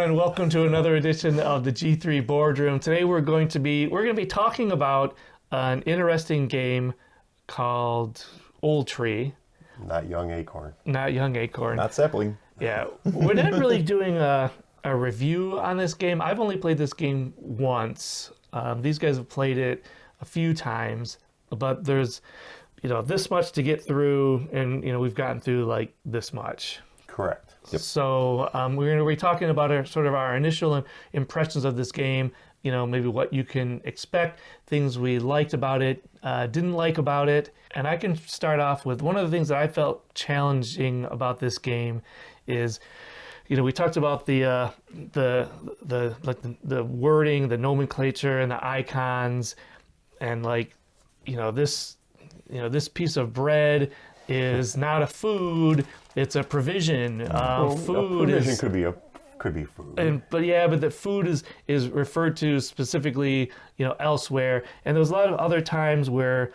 everyone, and welcome to another edition of the G3 Boardroom. Today we're going to be talking about an interesting game called Oltree. Not Young Acorn. Not Young Acorn. Not Sapling. Yeah, we're not really doing a review on this game. I've only played this game once. These guys have played it a few times, but there's, this much to get through, and we've gotten through like this much. Correct. Yep. So we're going to be talking about our initial impressions of this game. Maybe what you can expect, things we liked about it, didn't like about it. And I can start off with one of the things that I felt challenging about this game is, we talked about the wording, the nomenclature, and the icons, and this piece of bread is not a food; it's a provision. Food a provision could be food. But the food is referred to specifically, elsewhere. And there was a lot of other times where,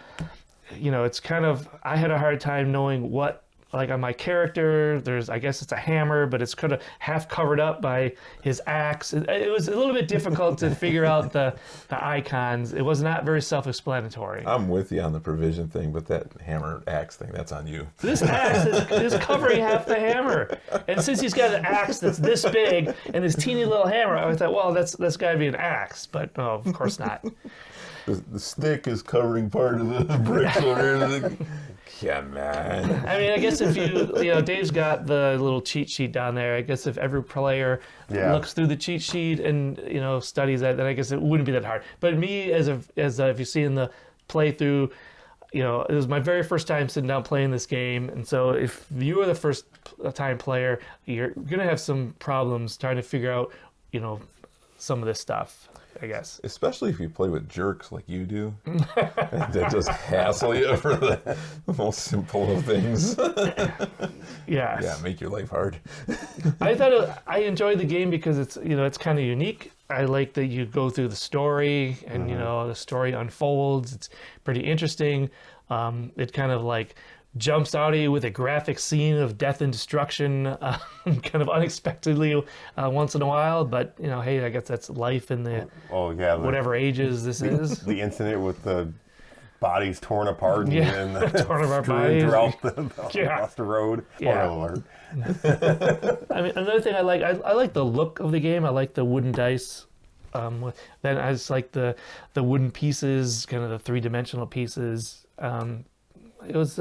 it's kind of, I had a hard time knowing what, like on my character, I guess it's a hammer, but it's kind of half covered up by his axe. It was a little bit difficult to figure out the icons. It was not very self-explanatory. I'm with you on the provision thing, but that hammer axe thing, that's on you. This axe is covering half the hammer. And since he's got an axe that's this big and this teeny little hammer, I thought, well, that's got to be an axe. But no, of course not. The stick is covering part of the bricks over here. Yeah, man. I mean, I guess if Dave's got the little cheat sheet down there. I guess if every player looks through the cheat sheet and, studies that, then I guess it wouldn't be that hard. But me, as if you see in the playthrough, it was my very first time sitting down playing this game. And so if you are the first time player, you're going to have some problems trying to figure out, some of this stuff, I guess. Especially if you play with jerks like you do. That just hassle you for the most simple of things. Yeah. Yeah, make your life hard. I enjoyed the game because it's kind of unique. I like that you go through the story and, the story unfolds. It's pretty interesting. It kind of jumps out at you with a graphic scene of death and destruction, kind of unexpectedly once in a while. But hey, I guess that's life in the whatever ages this is. The incident with the bodies torn apart and torn apart bodies throughout across the road. Yeah. Alert. I mean, another thing I like the look of the game. I like the wooden dice. Then I just like the wooden pieces, kind of the three-dimensional pieces. It was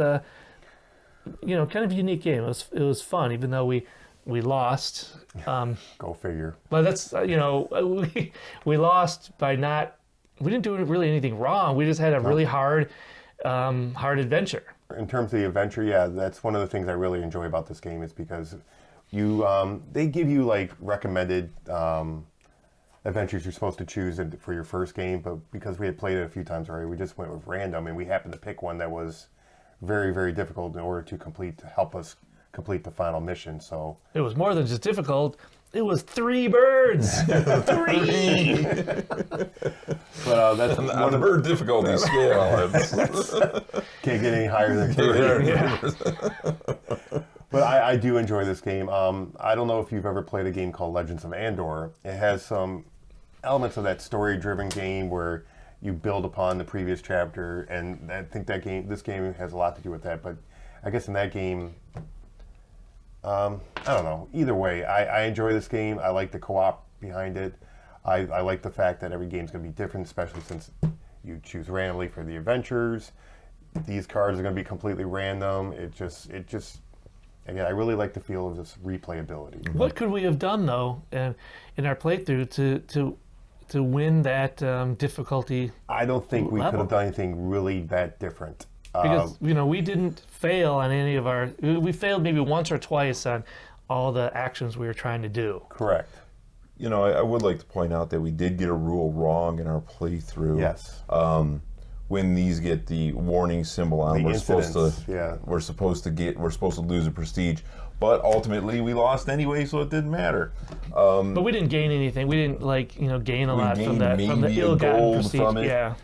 kind of a unique game. It was fun, even though we lost. Go figure. But that's we lost by not. We didn't do really anything wrong. We just had a really hard adventure. In terms of the adventure, that's one of the things I really enjoy about this game is because they give you recommended adventures you're supposed to choose for your first game, but because we had played it a few times already, we just went with random, and we happened to pick one that was very, very difficult in order to help us complete the final mission. So it was more than just difficult. It was 3 birds. 3. But that's on the bird difficulty scale. Can't get any higher than 3. But I do enjoy this game. I don't know if you've ever played a game called Legends of Andor. It has some elements of that story-driven game where you build upon the previous chapter, and I think this game has a lot to do with that. But I guess in that game, I don't know. Either way, I enjoy this game. I like the co-op behind it. I like the fact that every game's going to be different, especially since you choose randomly for the adventures. These cards are going to be completely random. Again, I really like the feel of this replayability. What could we have done though in our playthrough to win that difficulty? I don't think we could have done anything really that different. Because we didn't fail on any of our. We failed maybe once or twice on all the actions we were trying to do. Correct. I would like to point out that we did get a rule wrong in our playthrough. Yes. When these get the warning symbol on, we're supposed to lose a prestige. But ultimately, we lost anyway, so it didn't matter. But we didn't gain anything. We didn't gain a lot from the ill-gotten prestige. From it. Yeah.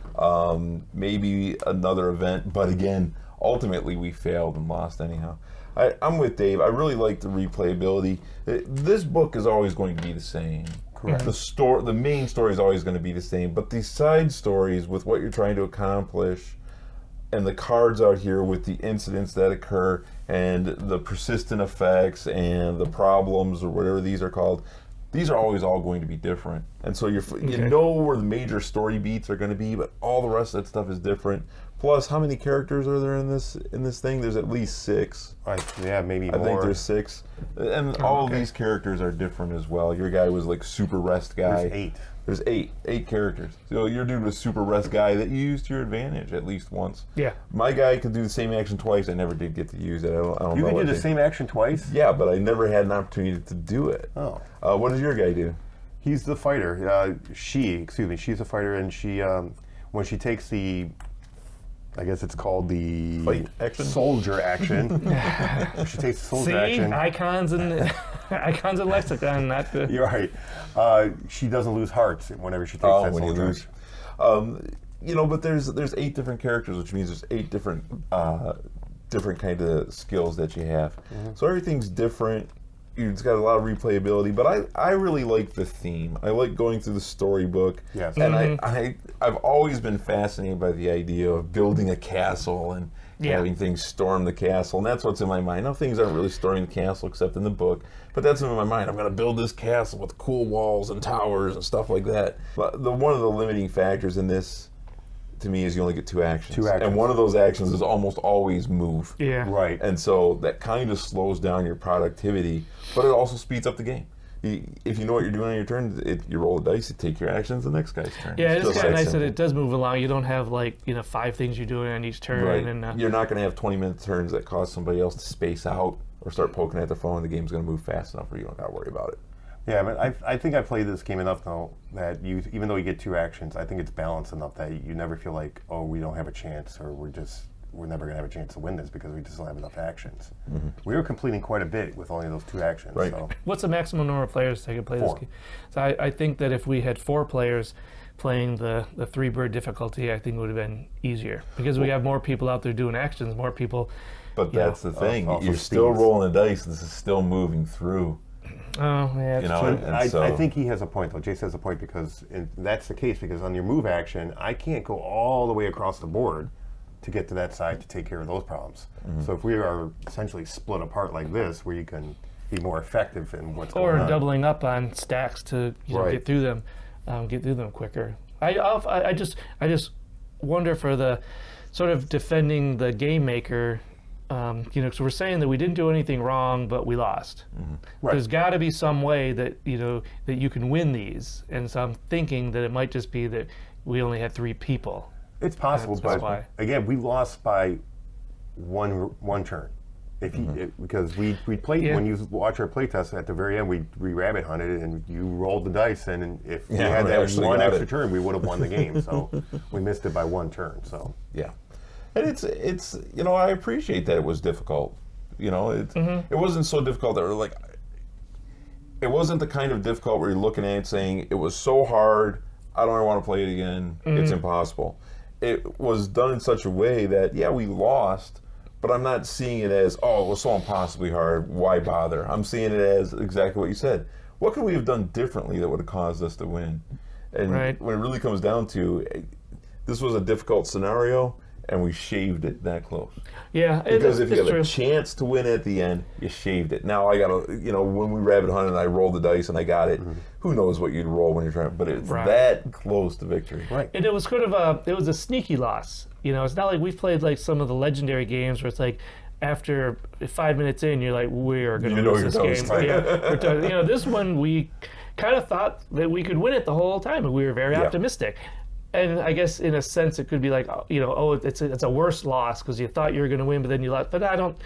Maybe another event, but again, ultimately we failed and lost anyhow. I'm with Dave. I really like the replayability. This book is always going to be the same. Correct. The main story is always going to be the same, but these side stories with what you're trying to accomplish, and the cards out here with the incidents that occur, and the persistent effects, and the problems, or whatever these are called, these are always all going to be different. And so you know where the major story beats are going to be, but all the rest of that stuff is different. Plus, how many characters are there in this thing? There's at least 6. Maybe more. I think there's 6. And all of these characters are different as well. Your guy was like super rest guy. There's 8. There's 8 characters. So your dude was super rest guy that you used to your advantage at least once. Yeah. My guy could do the same action twice. I never did get to use it. I don't know. You could do the same action twice? Yeah, but I never had an opportunity to do it. Oh. What does your guy do? He's the fighter. She's a fighter, and she, when she takes the, I guess it's called the Fight action? Soldier action. She takes the soldier action. Icons and icons and lexicon, not the. You're right. She doesn't lose hearts whenever she takes that when you soldier lose. action. But there's 8 different characters, which means there's 8 different kind of skills that you have. So everything's different. It's got a lot of replayability, but I really like the theme. I like going through the storybook. Yes. And I've always been fascinated by the idea of building a castle and having things storm the castle, and that's what's in my mind. Now, things aren't really storming the castle except in the book, but that's in my mind. I'm going to build this castle with cool walls and towers and stuff like that. But one of the limiting factors in this, to me, is you only get 2 actions. 2 actions. And one of those actions is almost always move. Yeah. Right. And so that kind of slows down your productivity, but it also speeds up the game. If you know what you're doing on your turn, you roll the dice, you take your actions, the next guy's turn. Yeah, it's just kind of that nice that simple. it does move along. You don't have 5 things you're doing on each turn. Right. And You're not going to have 20-minute turns that cause somebody else to space out or start poking at their phone. The game's going to move fast enough where you don't got to worry about it. Yeah, but I think I played this game enough though that even though you get 2 actions, I think it's balanced enough that you never feel like, oh, we don't have a chance, or we're never going to have a chance to win this because we just don't have enough actions. We were completing quite a bit with only those 2 actions. Right. So. what's the maximum number of players that can play 4. this game? So I think that if we had 4 players playing the 3-bird difficulty, I think it would have been easier because we have more people out there doing actions, more people. But that's the thing. also You're still speeds. rolling the dice. This is still moving through. Oh, yeah, You it's know, true. and I so think he has a point, though. Jace has a point because that's the case because on your move action, I can't go all the way across the board to get to that side to take care of those problems. So if we are essentially split apart like this, where you can be more effective in what's Or going on. doubling up on stacks to Right. get through them quicker. I just wonder for the sort of defending the game maker. So we're saying that we didn't do anything wrong, but we lost. Right. There's got to be some way that that you can win these, and so I'm thinking that it might just be that we only had 3 people. It's possible, That's but why. again, we lost by one turn. If you, because we played when you watch our playtest at the very end, we rabbit hunted and you rolled the dice, and if we had we that actually one got extra it. turn, we would have won the game. So we missed it by 1 turn. So yeah. And it's I appreciate that it was difficult. It wasn't so difficult that we're like, it wasn't the kind of difficult where you're looking at it saying it was so hard, I don't ever want to play it again. It's impossible. It was done in such a way that we lost, but I'm not seeing it as, oh, it was so impossibly hard, why bother? I'm seeing it as exactly what you said. What could we have done differently that would have caused us to win? And when it really comes down to, this was a difficult scenario, and we shaved it that close. Yeah, Because if you it's have true. a chance to win at the end, you shaved it. Now I got to, when we rabbit hunted and I rolled the dice and I got it, who knows what you'd roll when you're trying, but it's that close to victory. right. And it was kind of it was a sneaky loss. It's not like we've played like some of the legendary games where it's like after 5 minutes in, you're like, we're going to lose this game. Right. We're done. This one we kind of thought that we could win it the whole time, and we were very optimistic. And I guess in a sense it could be like, it's a worse loss because you thought you were going to win, but then you lost. But I don't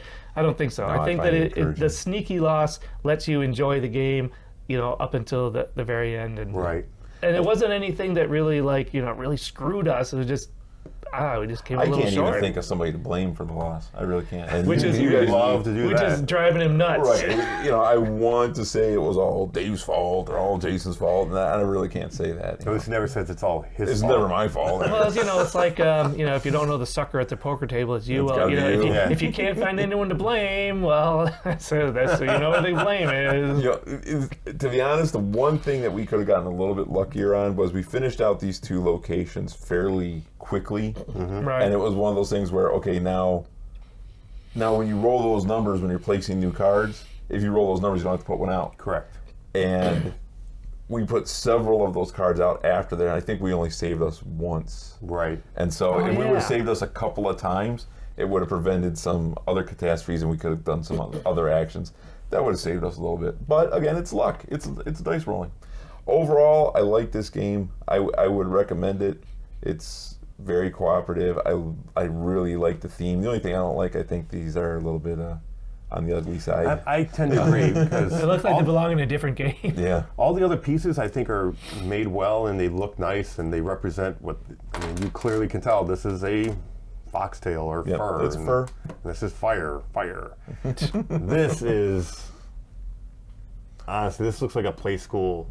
think so. No, I think find that it encouraging. the sneaky loss lets you enjoy the game, up until the very end. And Right. and it wasn't anything that really really screwed us. It was just we just came a I little can't short. even think of somebody to blame for the loss. I really can't. And Which is You guys love to do Which that. is driving him nuts. right. You know, I want to say it was all Dave's fault or all Jason's fault, and I really can't say that. At least he never says it's all his It's fault. never my fault. Well, you know, it's like if you don't know the sucker at the poker table, it's you. It's Well, gotta you know, be you. Yeah. if you can't find anyone to blame, well, so you know what the blame is. You know, to be honest, the one thing that we could have gotten a little bit luckier on was we finished out these 2 locations fairly quickly, Right. and it was one of those things where now when you roll those numbers when you're placing new cards, if you roll those numbers, you don't have to put one out. Correct. And we put several of those cards out after there, and I think we only saved us once. Right. And so Oh, if we would yeah. have saved us a couple of times, it would have prevented some other catastrophes, and we could have done some other actions. That would have saved us a little bit. But again, it's luck. It's dice rolling. Overall, I like this game. I would recommend it. It's very cooperative. I really like the theme. The only thing I don't like, I think these are a little bit on the ugly side. I tend to agree because It looks like they belong in a different game. Yeah. all the other pieces I think are made well and they look nice and they represent what I mean. You clearly can tell this is a foxtail or Yep, fur. it's and fur. This is fire. This is honestly, this looks like a play school,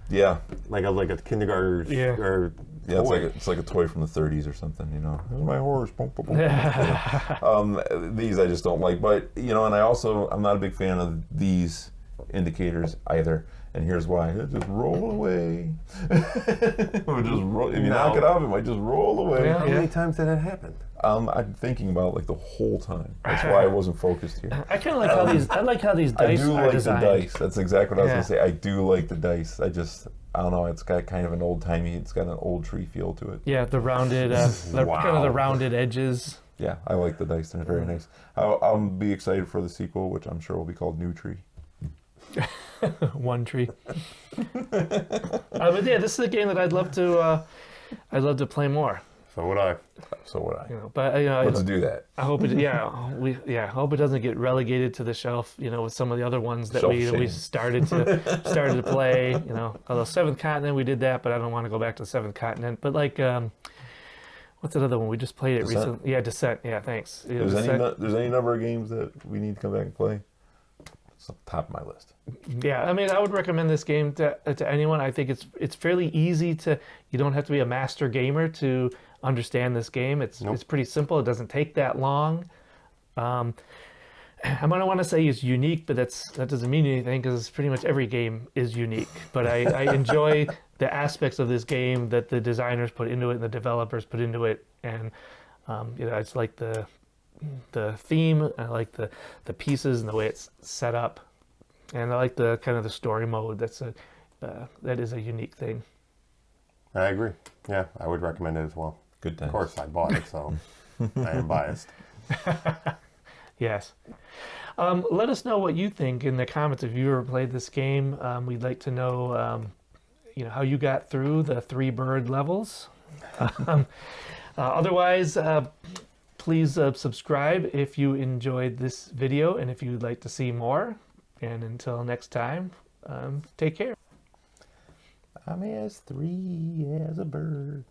Yeah. like a kindergarten Yeah. or Yeah, toy. it's like a toy from the 30s or something, you know. Here's my horse. Boom, boom, boom. These I just don't like, but you know, and I'm not a big fan of these indicators either. And here's why: it just roll away. It would just roll. If you knock it off, it might just roll away. Yeah. How many times did that happen? I'm thinking about it, like the whole time. That's why I wasn't focused here. I kind of like how these. I like how these I dice do are like designed. the dice. That's exactly what I was Yeah. gonna say. I do like the dice. I don't know. It's got kind of an old timey. It's got an Oltree feel to it. Yeah, the rounded, kind of the rounded edges. Yeah, I like the dice. They're very nice. I'll be excited for the sequel, which I'm sure will be called New Tree. One tree. But yeah, this is a game that I'd love to play more. So would I. So would I. You know, but you know, Let's do that. I hope it. Yeah, I hope it doesn't get relegated to the shelf. You know, with some of the other ones that Shelf we shame. started to play. You know, although Seventh Continent we did that, but I don't want to go back to the Seventh Continent. But like, what's that other one we just played it Descent? recently? Yeah, Descent. Yeah, thanks. Yeah, There's any number of games that we need to come back and play. It's on top of my list. Yeah, I mean, I would recommend this game to anyone. I think it's fairly easy to. You don't have to be a master gamer to understand this game. It's pretty simple. It doesn't take that long. I might want to say it's unique, but that doesn't mean anything because pretty much every game is unique. But I enjoy the aspects of this game that the designers put into it and the developers put into it, and you know, it's like the theme. I like the pieces and the way it's set up, and I like the kind of the story mode. That is a unique thing. I agree. Yeah, I would recommend it as well. Good times. Of course, I bought it, so I am biased. Yes. Let us know what you think in the comments if you ever played this game. We'd like to know, you know, how you got through the 3 bird levels. Otherwise, please subscribe if you enjoyed this video and if you'd like to see more. And until next time, take care. I'm as 3 as a bird.